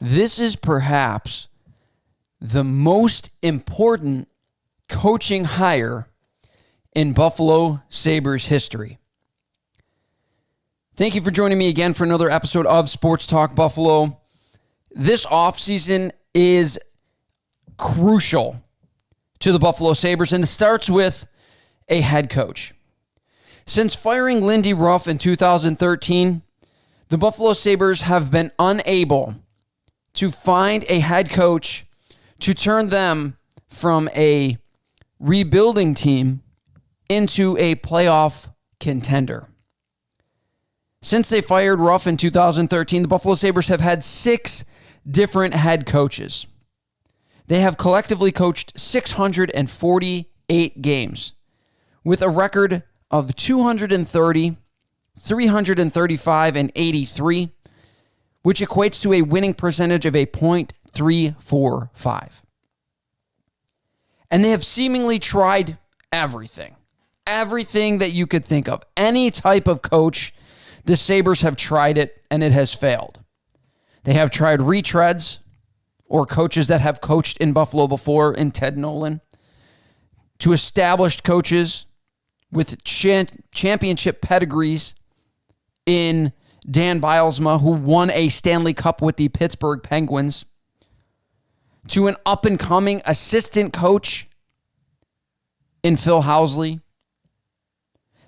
This is perhaps the most important coaching hire in Buffalo Sabres history. Thank you for joining me again for another episode of Sports Talk Buffalo. This offseason is crucial to the Buffalo Sabres, and it starts with a head coach. Since firing Lindy Ruff in 2013, the Buffalo Sabres have been unable to find a head coach to turn them from a rebuilding team into a playoff contender. Since they fired Ruff in 2013, the Buffalo Sabres have had 6 different head coaches. They have collectively coached 648 games with a record of 230, 335, and 83, which equates to a winning percentage of a .345. And they have seemingly tried everything that you could think of. Any type of coach, the Sabres have tried it, and it has failed. They have tried retreads, or coaches that have coached in Buffalo before, in Ted Nolan, to established coaches with championship pedigrees in Dan Bilesma, who won a Stanley Cup with the Pittsburgh Penguins, to an up-and-coming assistant coach in Phil Housley.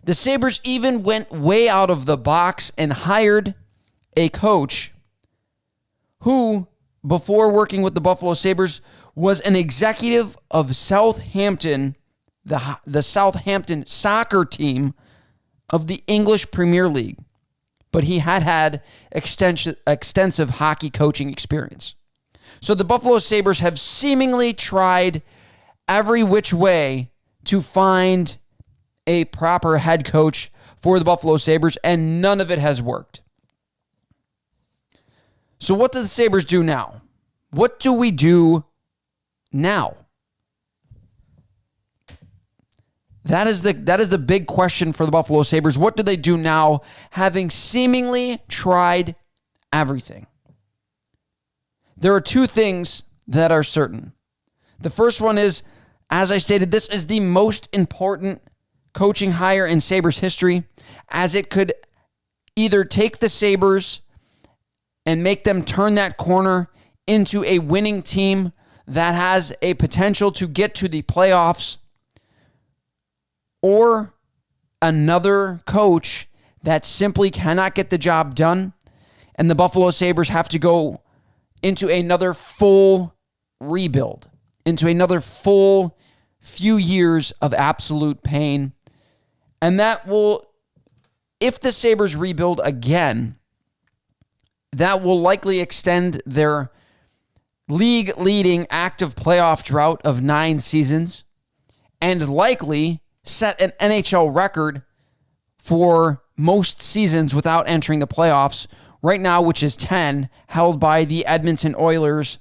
The Sabres even went way out of the box and hired a coach who, before working with the Buffalo Sabres, was an executive of Southampton, the Southampton soccer team of the English Premier League. But he had extensive hockey coaching experience. So the Buffalo Sabres have seemingly tried every which way to find a proper head coach for the Buffalo Sabres, and none of it has worked. So what do the Sabres do now? What do we do now? That is the big question for the Buffalo Sabres. What do they do now, having seemingly tried everything? There are 2 things that are certain. The first one is, as I stated, this is the most important coaching hire in Sabres history, as it could either take the Sabres and make them turn that corner into a winning team that has a potential to get to the playoffs, or another coach that simply cannot get the job done, and the Buffalo Sabres have to go into another full rebuild, into another full few years of absolute pain. And that will, if the Sabres rebuild again, that will likely extend their league-leading active playoff drought of 9 seasons, and likely set an NHL record for most seasons without entering the playoffs right now, which is 10, held by the Edmonton Oilers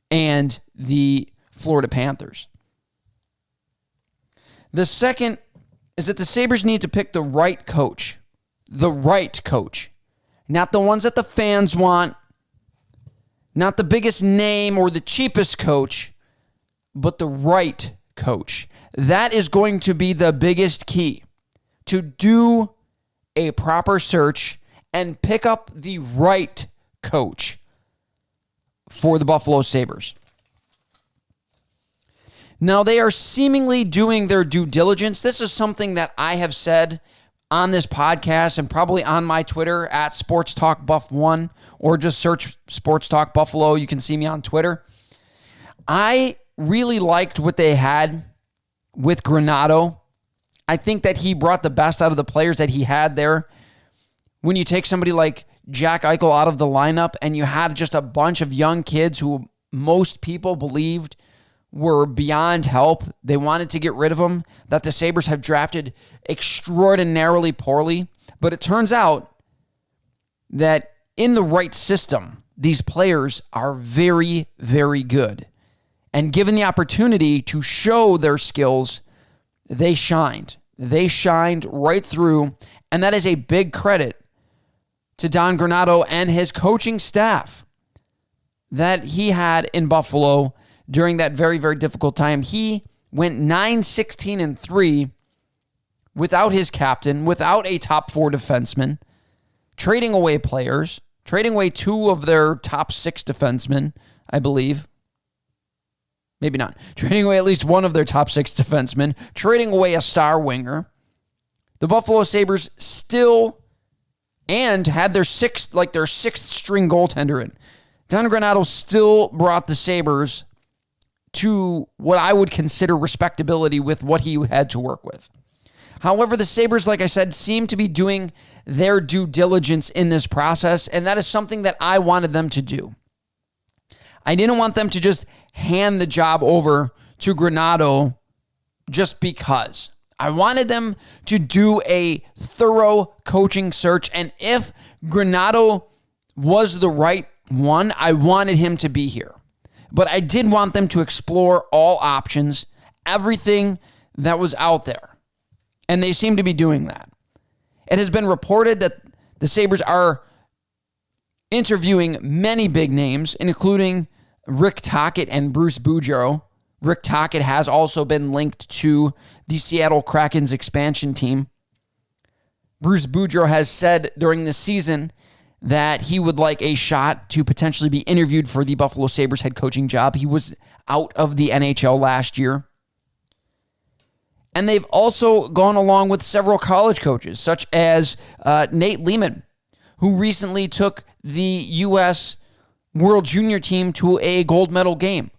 and the Florida Panthers. The second is that the Sabres need to pick the right coach. The right coach. Not the ones that the fans want, not the biggest name or the cheapest coach, but the right coach. That is going to be the biggest key, to do a proper search and pick up the right coach for the Buffalo Sabres. Now, they are seemingly doing their due diligence. This is something that I have said on this podcast and probably on my Twitter at SportsTalkBuff1, or just search Sports Talk Buffalo. You can see me on Twitter. I really liked what they had with Granato. I think that he brought the best out of the players that he had there. When you take somebody like Jack Eichel out of the lineup and you had just a bunch of young kids who most people believed were beyond help, they wanted to get rid of them, that the Sabres have drafted extraordinarily poorly. But it turns out that in the right system, these players are very, very good. And given the opportunity to show their skills, they shined. They shined right through, and that is a big credit to Don Granato and his coaching staff. that he had in Buffalo during that very, very difficult time. He went 9-16-3 without his captain, without a top 4 defenseman, trading away players, trading away 2 of their top 6 defensemen, I believe. Maybe not. Trading away at least 1 of their top 6 defensemen, trading away a star winger. The Buffalo Sabres still and had their sixth string goaltender in. Don Granato still brought the Sabres to what I would consider respectability with what he had to work with. However, the Sabres, like I said, seem to be doing their due diligence in this process, and that is something that I wanted them to do. I didn't want them to just hand the job over to Granato just because. I wanted them to do a thorough coaching search, and if Granato was the right one, I wanted him to be here. But I did want them to explore all options, everything that was out there. And they seem to be doing that. It has been reported that the Sabres are interviewing many big names, including Rick Tocchet and Bruce Boudreau. Rick Tocchet has also been linked to the Seattle Kraken's expansion team. Bruce Boudreau has said during the season that he would like a shot to potentially be interviewed for the Buffalo Sabres head coaching job. He was out of the NHL last year. And they've also gone along with several college coaches, such as Nate Lehman, who recently took the U.S. World Junior team to a gold medal game.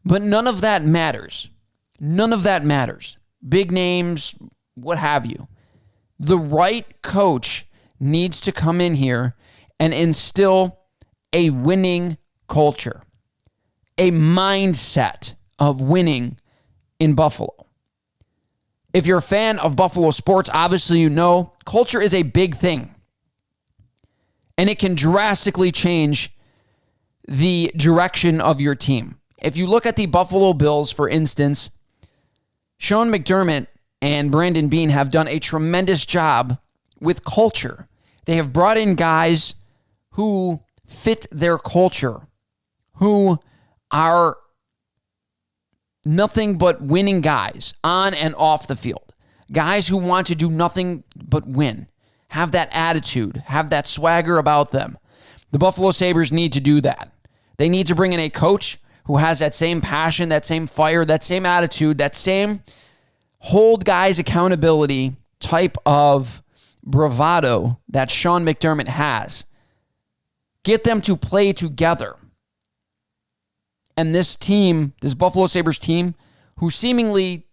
But none of that matters. None of that matters. Big names, what have you. The right coach needs to come in here and instill a winning culture, a mindset of winning in Buffalo. If you're a fan of Buffalo sports, obviously you know culture is a big thing. And it can drastically change the direction of your team. If you look at the Buffalo Bills, for instance, Sean McDermott and Brandon Beane have done a tremendous job with culture. They have brought in guys who fit their culture, who are nothing but winning guys on and off the field. Guys who want to do nothing but win, have that attitude, have that swagger about them. The Buffalo Sabres need to do that. They need to bring in a coach who has that same passion, that same fire, that same attitude, that same hold guys accountability type of bravado that Sean McDermott has. Get them to play together. And this team, this Buffalo Sabres team, who seemingly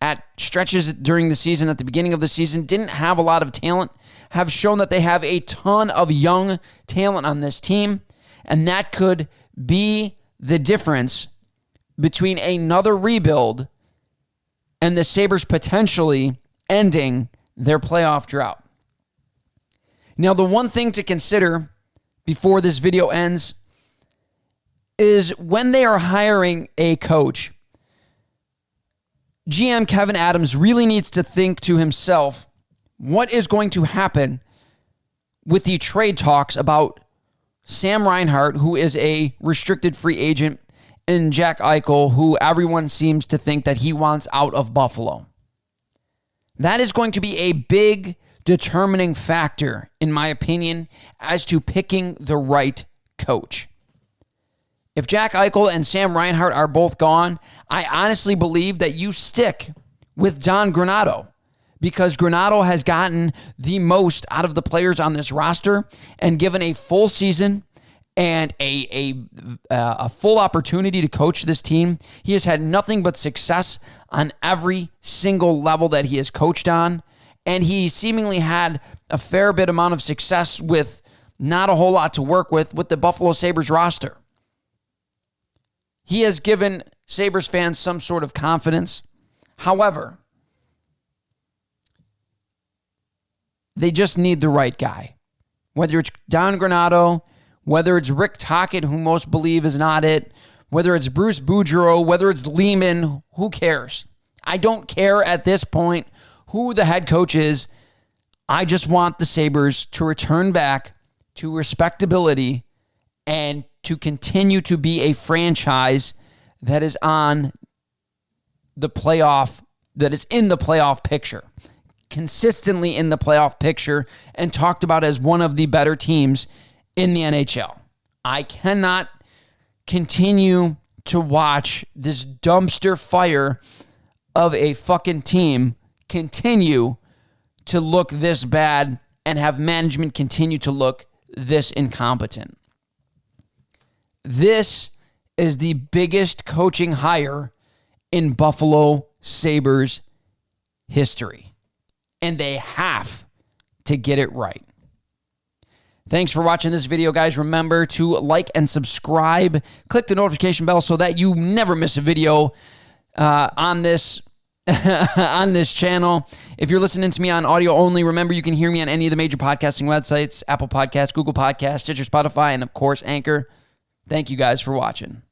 at stretches during the season, at the beginning of the season, didn't have a lot of talent, have shown that they have a ton of young talent on this team. And that could be the difference between another rebuild and the Sabres potentially ending their playoff drought. Now, the one thing to consider before this video ends is when they are hiring a coach, GM Kevin Adams really needs to think to himself, what is going to happen with the trade talks about Sam Reinhart, who is a restricted free agent, and Jack Eichel, who everyone seems to think that he wants out of Buffalo. That is going to be a big determining factor, in my opinion, as to picking the right coach. If Jack Eichel and Sam Reinhart are both gone, I honestly believe that you stick with Don Granato, because Granato has gotten the most out of the players on this roster and given a full season and a full opportunity to coach this team. He has had nothing but success on every single level that he has coached on, and he seemingly had a fair bit amount of success with not a whole lot to work with the Buffalo Sabres roster. He has given Sabres fans some sort of confidence. However, they just need the right guy. Whether it's Don Granato, whether it's Rick Tocchet, who most believe is not it, whether it's Bruce Boudreau, whether it's Lehman, who cares? I don't care at this point who the head coach is. I just want the Sabres to return back to respectability and to continue to be a franchise that is on the playoff, that is in the playoff picture, consistently in the playoff picture, and talked about as one of the better teams in the NHL. I cannot continue to watch this dumpster fire of a fucking team continue to look this bad and have management continue to look this incompetent. This is the biggest coaching hire in Buffalo Sabres history, and they have to get it right. Thanks for watching this video, guys. Remember to like and subscribe. Click the notification bell so that you never miss a video on this on this channel. If you're listening to me on audio only, remember you can hear me on any of the major podcasting websites: Apple Podcasts, Google Podcasts, Stitcher, Spotify, and of course Anchor. Thank you guys for watching.